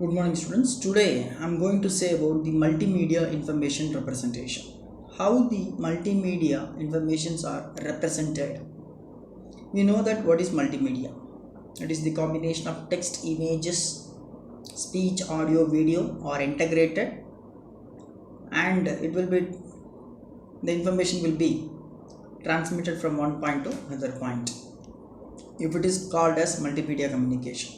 Good morning, students. Today I am going to say about the multimedia information representation. How the multimedia informations are represented. We know that what is multimedia. It is the combination of text, images, speech, audio, video are integrated, and the information will be transmitted from one point to another point. If it is called as multimedia communication.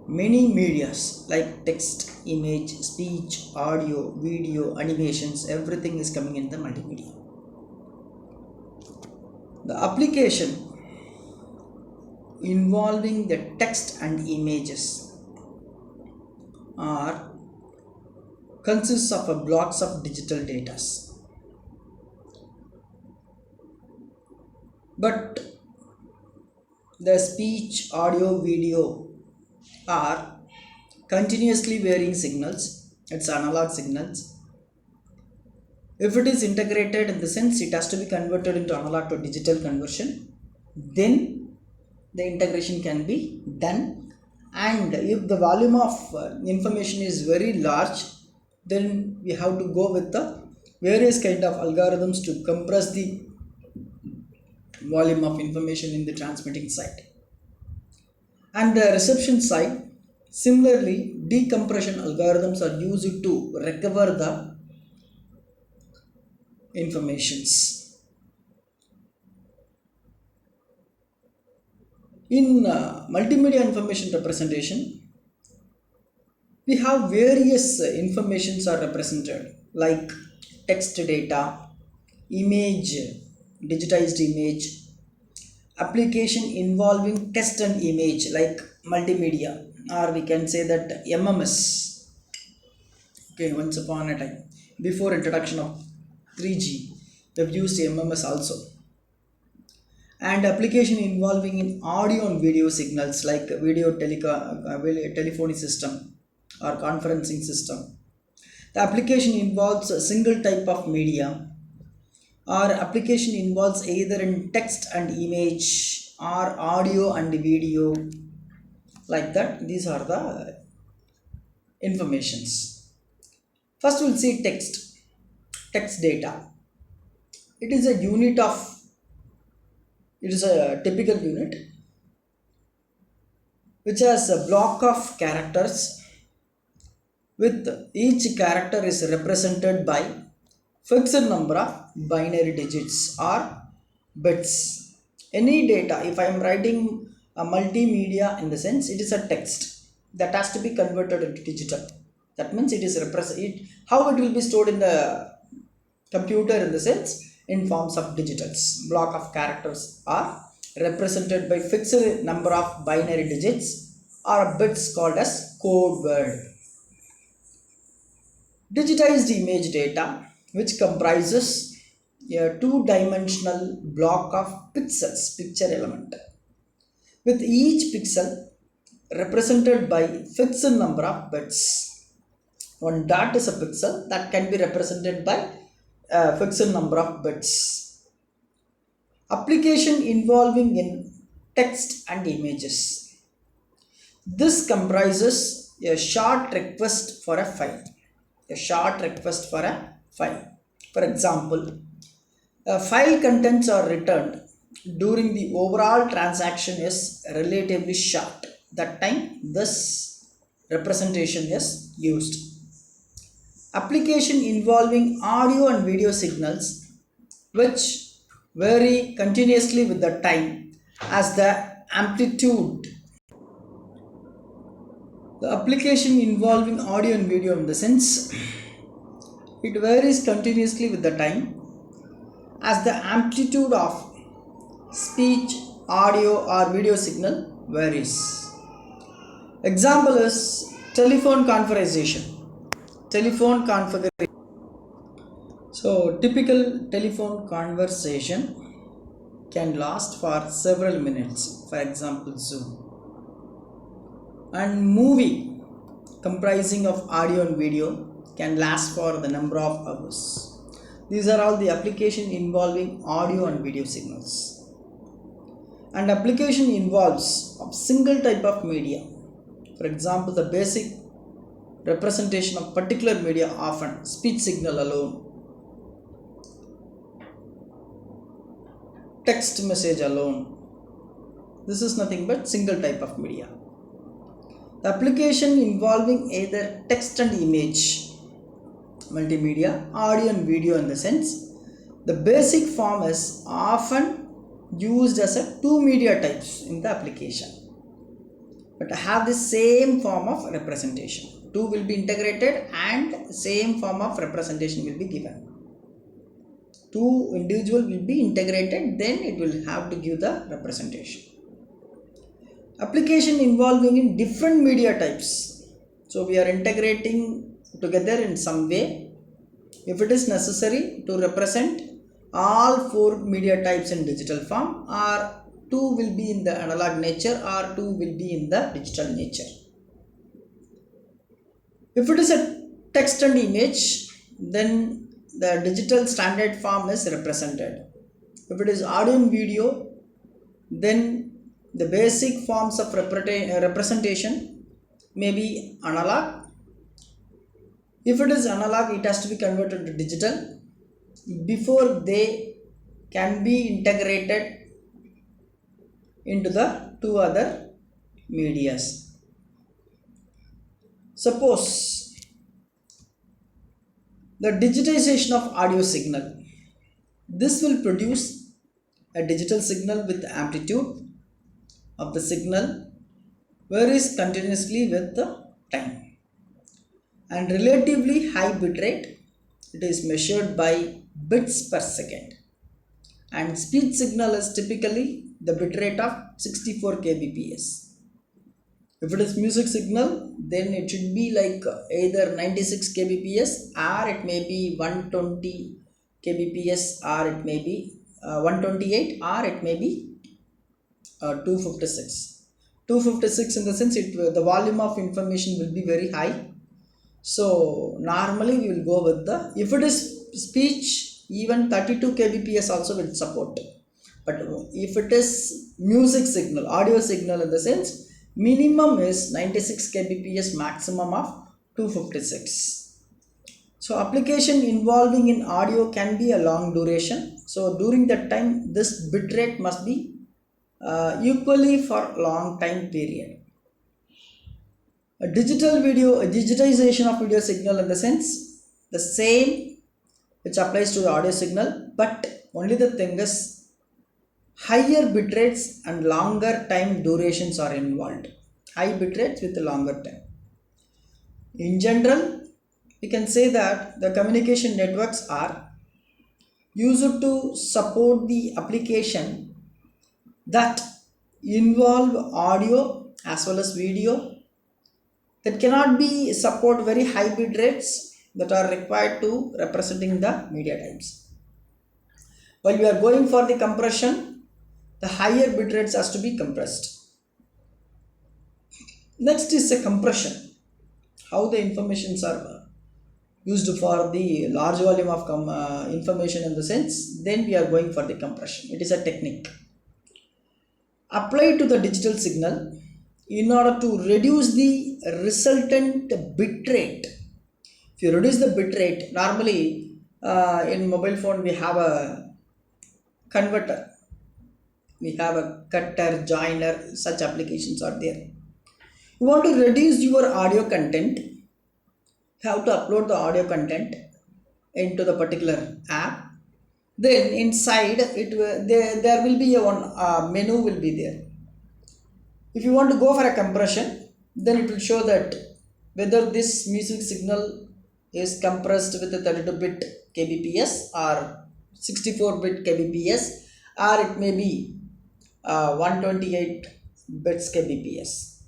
Many medias like text, image, speech, audio, video, animations, everything is coming in the multimedia. The application involving the text and images are consists of a blocks of digital data. But the speech, audio, video are continuously varying signals. It's analog signals. If it is integrated, in the sense it has to be converted into analog to digital conversion, then the integration can be done. And if the volume of information is very large, then we have to go with the various kind of algorithms to compress the volume of information in the transmitting side. And the reception side, similarly, decompression algorithms are used to recover the informations. In multimedia information representation, we have various informations are represented like text data, image, digitized image, application involving text and image like multimedia, or we can say that MMS. Okay, once upon a time, before introduction of 3G, we've used MMS also. And application involving in audio and video signals like telephony system or conferencing system. The application involves a single type of media, or application involves either in text and image or audio and video, like that. These are the informations. First we'll see text data. It is a unit of, it is a typical unit which has a block of characters, with each character is represented by fixed number of binary digits or bits. Any data, if I am writing a multimedia, in the sense it is a text that has to be converted into digital. That means it is represented. How it will be stored in the computer, in the sense in forms of digitals. Block of characters are represented by fixed number of binary digits or bits called as code word. Digitized image data, which comprises a two-dimensional block of pixels, picture element, with each pixel represented by fixed number of bits. One dot is a pixel that can be represented by a fixed number of bits. Application involving in text and images. This comprises a short request for a file. A short request for a file. For example, a file contents are returned during the overall transaction is relatively short. That time this representation is used. Application involving audio and video signals, which vary continuously with the time as the amplitude. The application involving audio and video, in the sense it varies continuously with the time as the amplitude of speech, audio or video signal varies. Example is telephone conversation. Telephone configuration. So typical telephone conversation can last for several minutes, for example Zoom. And movie comprising of audio and video can last for the number of hours. These are all the application involving audio and video signals. And application involves a single type of media For example, the basic representation of particular media, often speech signal alone, text message alone. This is nothing but single type of media. The application involving either text and image, multimedia, audio and video in the sense, the basic form is often used as a two media types in the application, but have the same form of representation. Two will be integrated and same form of representation will be given. Two individual will be integrated, then it will have to give the representation. Application involving in different media types. So we are integrating together in some way. If it is necessary to represent all four media types in digital form, or two will be in the analog nature, or two will be in the digital nature. If it is a text and image, then the digital standard form is represented. If it is audio and video, then the basic forms of representation may be analog. If it is analog, it has to be converted to digital before they can be integrated into the two other medias. Suppose the digitization of audio signal. This will produce a digital signal with amplitude of the signal varies continuously with the time, and relatively high bitrate. It is measured by bits per second, and speech signal is typically the bitrate of 64 kbps. If it is music signal, then it should be like either 96 kbps, or it may be 120 kbps, or it may be 128, or it may be 256. 256 in the sense the volume of information will be very high. So normally we will go with the, if it is speech, even 32 kbps also will support. But if it is music signal, audio signal in the sense, minimum is 96 kbps, maximum of 256. So application involving in audio can be a long duration. So during that time, this bitrate must be equally for long time period. A digital video, a digitization of video signal in the sense, the same which applies to the audio signal, but only the thing is higher bitrates and longer time durations are involved. High bitrates with longer time. In general, we can say that the communication networks are used to support the application that involve audio as well as video, that cannot be support very high bit rates that are required to representing the media types. While we are going for the compression, the higher bit rates has to be compressed. Next is the compression. How the informations are used for the large volume of information in the sense, then we are going for the compression. It is a technique applied to the digital signal in order to reduce the resultant bit rate. If you reduce the bit rate, normally in mobile phone we have a converter, we have a cutter, joiner, such applications are there. You want to reduce your audio content, you have to upload the audio content into the particular app. Then inside there will be a one menu will be there. If you want to go for a compression, then it will show that whether this music signal is compressed with a 32-bit kbps or 64-bit kbps, or it may be 128 bits kbps.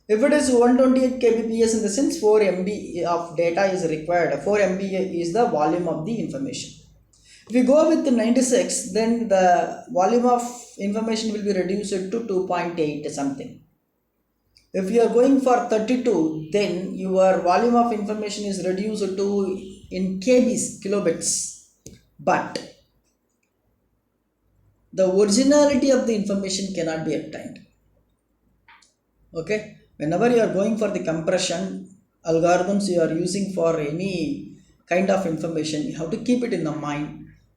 If it is 128 kbps in the sense 4 MB of data is required, 4 MB is the volume of the information. If we go with 96, then the volume of information will be reduced to 2.8 something. If you are going for 32, then your volume of information is reduced to in kbs, kilobits. But the originality of the information cannot be obtained. Okay, whenever you are going for the compression algorithms you are using for any kind of information, you have to keep it in the mind.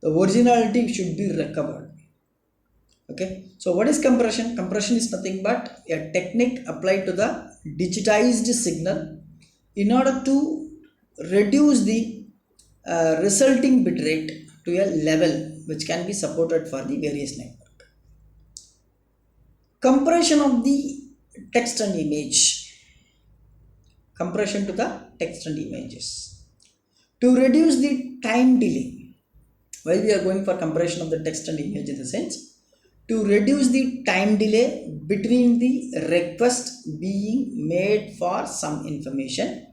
The originality should be recovered. Okay, so what is compression? Compression is nothing but a technique applied to the digitized signal in order to reduce the resulting bit rate to a level which can be supported for the various network. Compression of the text and image. Compression to the text and images to reduce the time delay. Why we are going for compression of the text and image? In the sense, to reduce the time delay between the request being made for some information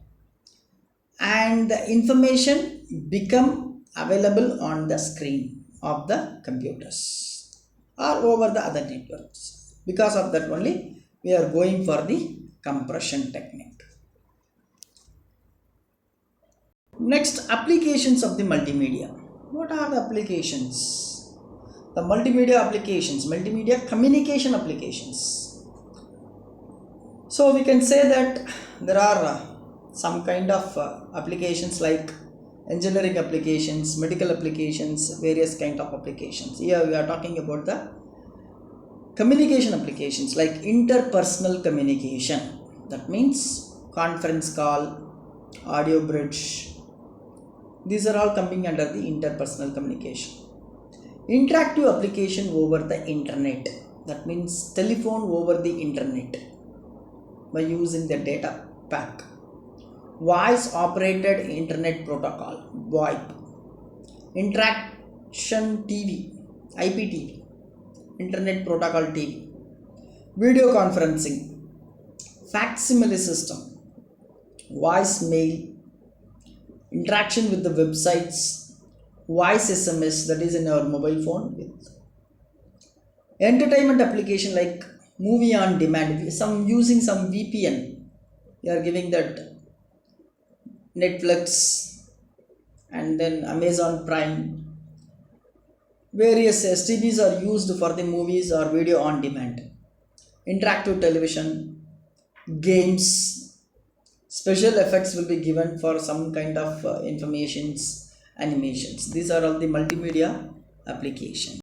and the information become available on the screen of the computers or over the other networks. Because of that only we are going for the compression technique. Next, applications of the multimedia. What are the applications? The multimedia applications, multimedia communication applications. So we can say that there are some kind of applications like engineering applications, medical applications, various kind of applications. Here we are talking about the communication applications like interpersonal communication. That means conference call, audio bridge. These are all coming under the interpersonal communication. Interactive application over the internet. That means telephone over the internet by using the data pack. Voice operated internet protocol, VoIP. Interaction TV, IPTV, internet protocol TV. Video conferencing, facsimile system, voice mail, interaction with the websites, voice SMS, that is in our mobile phone. With entertainment application like movie on demand, some using some VPN, you are giving that Netflix and then Amazon Prime. Various STBs are used for the movies or video on demand. Interactive television, games, special effects will be given for some kind of informations, animations. These are all the multimedia applications.